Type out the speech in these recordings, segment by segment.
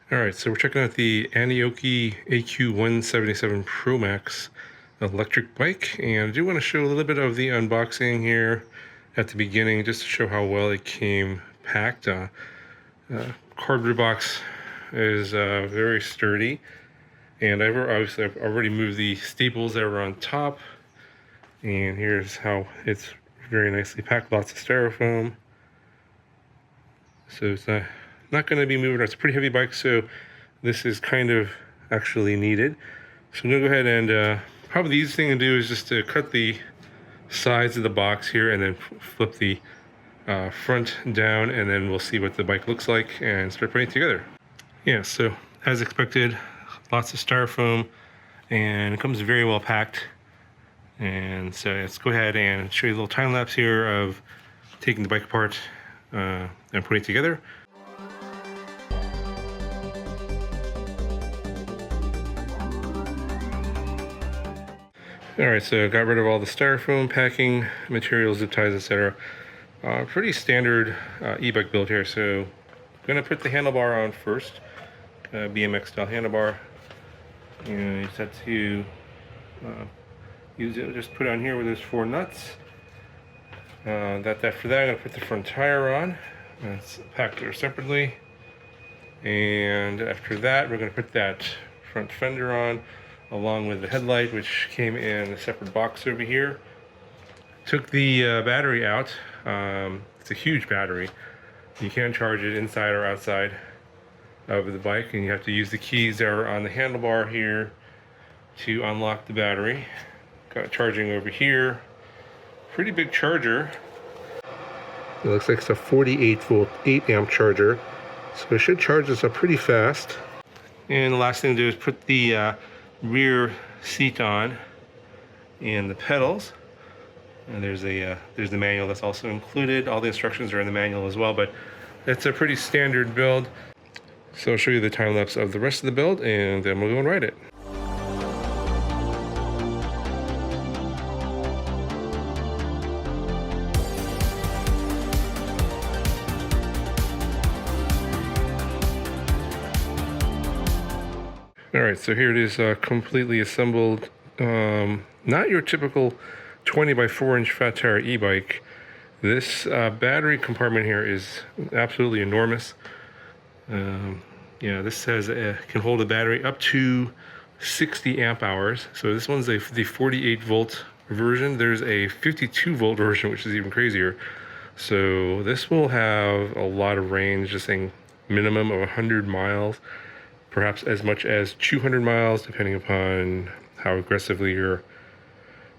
All right, so we're checking out the ANIIOKI AQ177 Pro Max electric bike, and I do want to show a little bit of the unboxing here at the beginning, just to show how well it came packed. Cardboard box is very sturdy, and I've already moved the staples that were on top, and here's how it's very nicely packed. Lots of styrofoam, so it's not going to be moving. It's a pretty heavy bike, so this is kind of actually needed. So I'm going to go ahead and probably the easiest thing to do is just to cut the sides of the box here and then flip the front down, and then we'll see what the bike looks like and start putting it together. Yeah, so as expected, lots of styrofoam, and it comes very well packed. And so let's go ahead and show you a little time lapse here of taking the bike apart and putting it together. Alright, so I got rid of all the styrofoam, packing materials, zip ties, etc. Pretty standard e-bike build here. So I'm going to put the handlebar on first, BMX style handlebar. And you just have to use it, just put it on here with those 4 nuts. After that, I'm going to put the front tire on. It's packed there separately. And after that, we're going to put that front fender on, along with the headlight, which came in a separate box over here. Took the battery out. It's a huge battery. You can't charge it inside or outside of the bike, and you have to use the keys that are on the handlebar here to unlock the battery. Got it charging over here. Pretty big charger. It looks like it's a 48 volt 8 amp charger, so it should charge this up pretty fast. And the last thing to do is put the rear seat on and the pedals, and there's the manual that's also included. All the instructions are in the manual as well, but it's a pretty standard build. So I'll show you the time lapse of the rest of the build, and then we'll go and ride it. Alright, so here it is, completely assembled. Not your typical 20 by 4 inch fat tire e-bike. This battery compartment here is absolutely enormous. Yeah, this says it can hold a battery up to 60 amp hours. So this one's the 48 volt version. There's a 52 volt version, which is even crazier. So this will have a lot of range, just saying minimum of 100 miles. Perhaps as much as 200 miles, depending upon how aggressively you're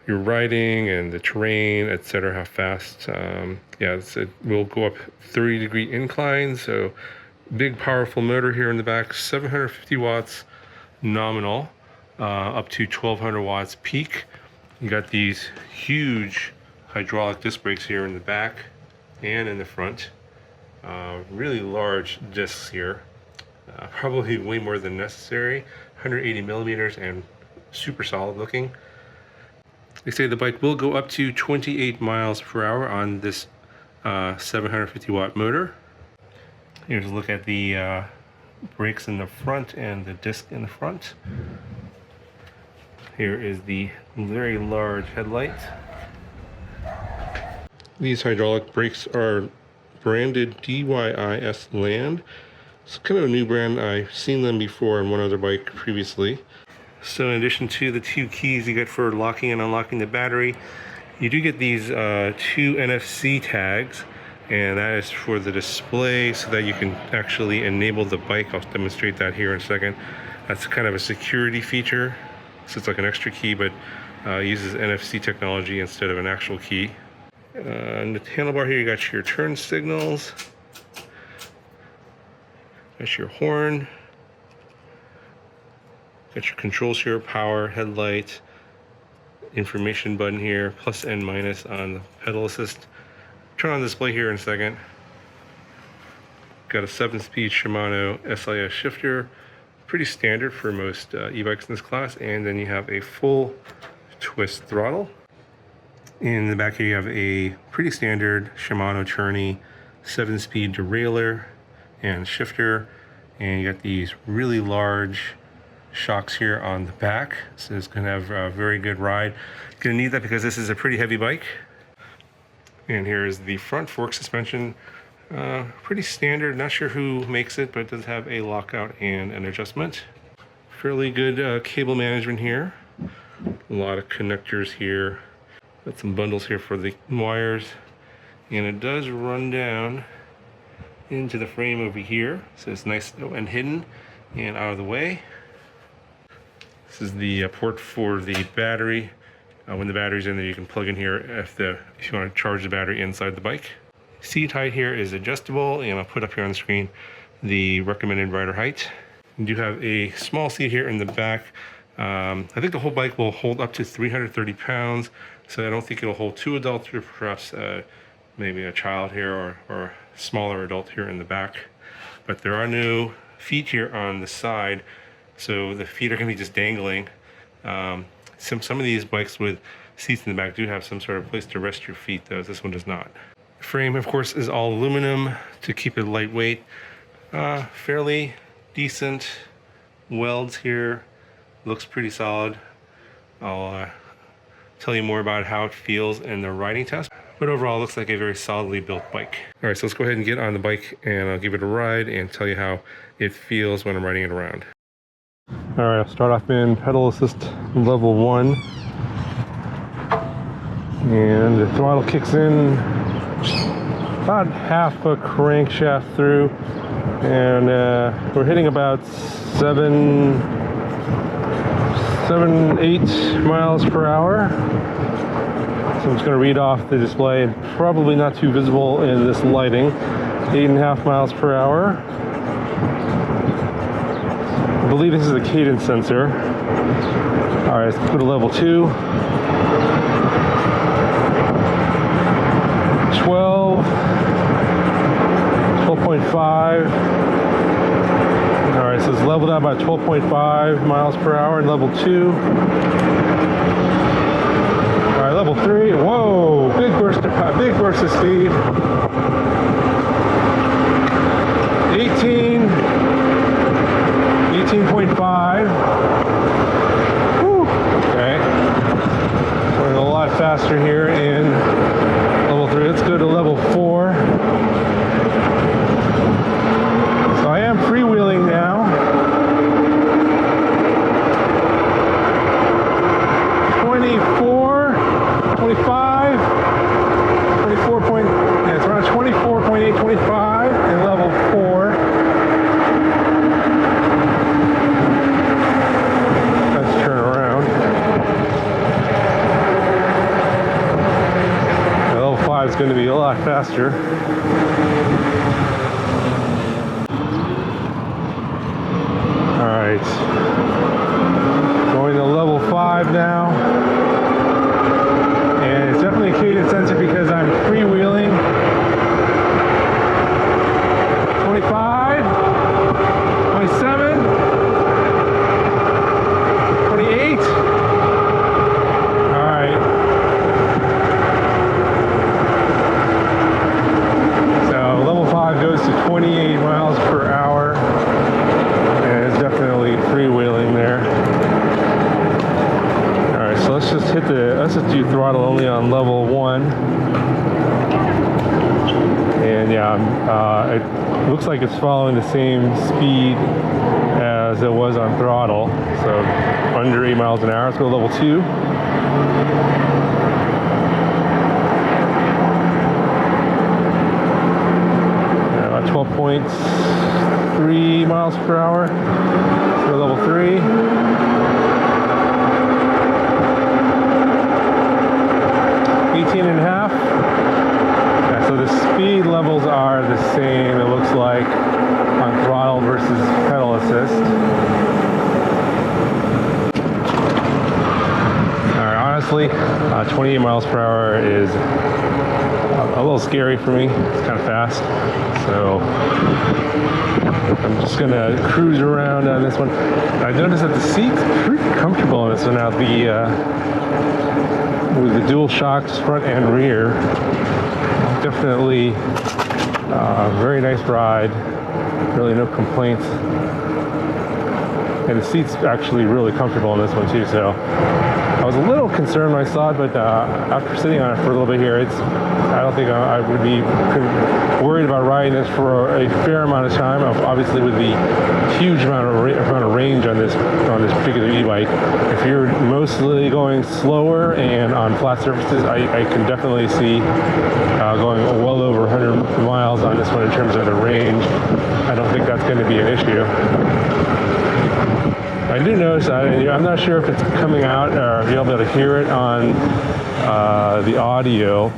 riding and the terrain, etc., how fast. Yeah, it will go up 30-degree inclines, so big, powerful motor here in the back, 750 watts nominal, up to 1200 watts peak. You got these huge hydraulic disc brakes here in the back and in the front. Really large discs here. Probably way more than necessary, 180 millimeters and super solid looking. They say the bike will go up to 28 miles per hour on this 750 watt motor. Here's a look at the brakes in the front and the disc in the front. Here is the very large headlight. These hydraulic brakes are branded DYIS Land. It's kind of a new brand. I've seen them before on one other bike previously. So in addition to the 2 keys you get for locking and unlocking the battery, you do get these 2 NFC tags, and that is for the display so that you can actually enable the bike. I'll demonstrate that here in a second. That's kind of a security feature. So it's like an extra key, but uses NFC technology instead of an actual key. On the handlebar here, you got your turn signals. That's your horn. Got your controls here, power, headlight, information button here, plus and minus on the pedal assist. Turn on display here in a second. Got a 7-speed Shimano SIS shifter, pretty standard for most e-bikes in this class. And then you have a full twist throttle. In the back here you have a pretty standard Shimano Tourney 7-speed derailleur and shifter, And you got these really large shocks here on the back, so it's going to have a very good ride. Going to need that because this is a pretty heavy bike. And here is the front fork suspension. Pretty standard, not sure who makes it, but it does have a lockout and an adjustment. Fairly good cable management here. A lot of connectors here. Got some bundles here for the wires. And it does run down into the frame over here, so it's nice and hidden and out of the way. This is the port for the battery. When the battery's in there, you can plug in here if you want to charge the battery inside the bike. Seat height here is adjustable, and I'll put up here on the screen the recommended rider height. You do have a small seat here in the back. I think the whole bike will hold up to 330 pounds, so I don't think it'll hold two adults or perhaps maybe a child here or a smaller adult here in the back. But there are no feet here on the side, so the feet are going to be just dangling. Some of these bikes with seats in the back do have some sort of place to rest your feet, though. This one does not. The frame, of course, is all aluminum to keep it lightweight. Fairly decent welds here. Looks pretty solid. I'll tell you more about how it feels in the riding test. But overall, it looks like a very solidly built bike. All right, so let's go ahead and get on the bike, and I'll give it a ride and tell you how it feels when I'm riding it around. All right, I'll start off in pedal assist level 1. And the throttle kicks in about half a crankshaft through. And we're hitting about 8 miles per hour. So I'm just going to read off the display. Probably not too visible in this lighting. 8.5 miles per hour. I believe this is a cadence sensor. All right, let's go to level 2. 12.5. All right, so it's leveled out by 12.5 miles per hour in level 2. All right, level 3. Whoa, big burst of speed. 18.5. Whew. Okay. Going a lot faster here in level 3. Let's go to level 4. So I am freewheeling now. 24, 25, 24 point, yeah, it's around 24.8, 25 in level 4. Let's turn around. Level 5 is going to be a lot faster. Alright. Going to level 5 now. And it's definitely a cadence sensor because I'm freewheeling. 25, 27, 28. Alright. So level 5 goes to 28 miles per hour. And it's definitely freewheeling there. Alright, so let's just do throttle only on level 1. And yeah, it looks like it's following the same speed as it was on throttle. So under 8 miles an hour. Let's go to level 2. About 12.3 miles per hour. Let's go to level 3. 18.5. Yeah, so the speed levels are the same, it looks like, on throttle versus pedal assist. Alright, honestly, 28 miles per hour is a little scary for me. It's kind of fast. So I'm just going to cruise around on this one. I noticed that the seat's pretty comfortable on this one now. With the dual shocks front and rear, definitely very nice ride. really no complaints. And the seat's actually really comfortable in this one too, so I was a little concerned when I saw it, but after sitting on it for a little bit here, I don't think I would be worried about riding this for a fair amount of time. Obviously, with the huge amount of range on this particular e-bike, if you're mostly going slower and on flat surfaces, I can definitely see going well over 100 miles on this one in terms of the range. I don't think that's going to be an issue. I do notice, I'm not sure if it's coming out or if you'll be able to hear it on the audio.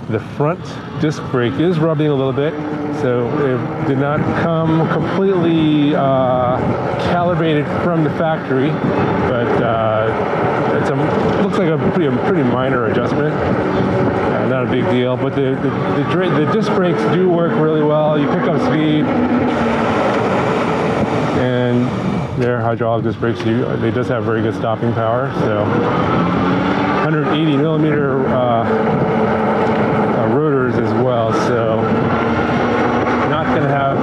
The front disc brake is rubbing a little bit, so it did not come completely calibrated from the factory, but it looks like a pretty minor adjustment. Not a big deal, but the disc brakes do work really well. You pick up speed, and their hydraulic disc brakes, they does have very good stopping power. So 180 millimeter rotors as well, so not going to have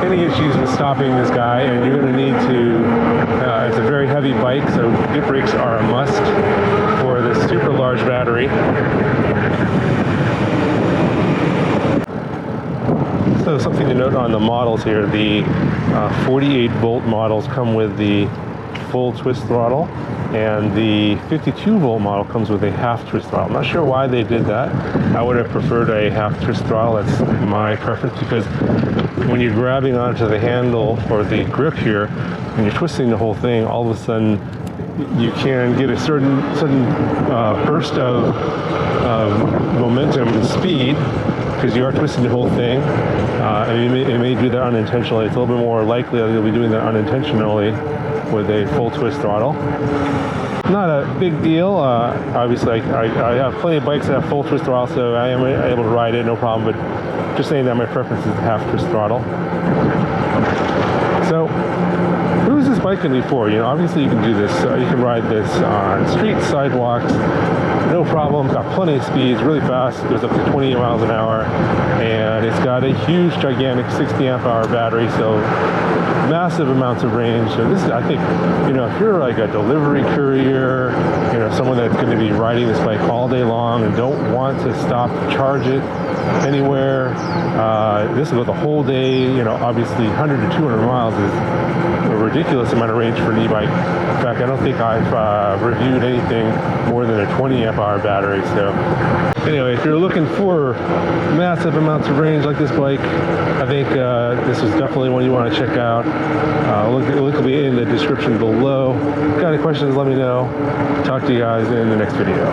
any issues with stopping this guy. And you're going to need to, it's a very heavy bike, so disc brakes are a must for this super large battery. So something to note on the models here, the 48 volt models come with the full twist throttle, and the 52 volt model comes with a half twist throttle. I'm not sure why they did that. I would have preferred a half twist throttle. That's my preference, because when you're grabbing onto the handle or the grip here and you're twisting the whole thing, all of a sudden you can get a certain burst of momentum and speed, because you are twisting the whole thing, and you may do that unintentionally. It's a little bit more likely that you'll be doing that unintentionally with a full twist throttle. Not a big deal. Obviously, I have plenty of bikes that have full twist throttle, so I am able to ride it, no problem, but just saying that my preference is the half twist throttle. So, who is this bike going to be for? You know, obviously you can do this, you can ride this on streets, sidewalks, no problem. It's got plenty of speed, it's really fast, it goes up to 28 miles an hour, and it's got a huge, gigantic 60 amp hour battery, so massive amounts of range. So this is, I think, you know, if you're like a delivery courier, you know, someone that's going to be riding this bike all day long and don't want to stop to charge it anywhere, this will go the whole day. You know, obviously 100 to 200 miles is a ridiculous amount of range for an e-bike. In fact, I don't think I've reviewed anything more than a 20 amp hour battery. So anyway, if you're looking for massive amounts of range like this bike, I think this is definitely one you want to check out. Link will be in the description below. Got any questions, let me know. Talk to you guys in the next video.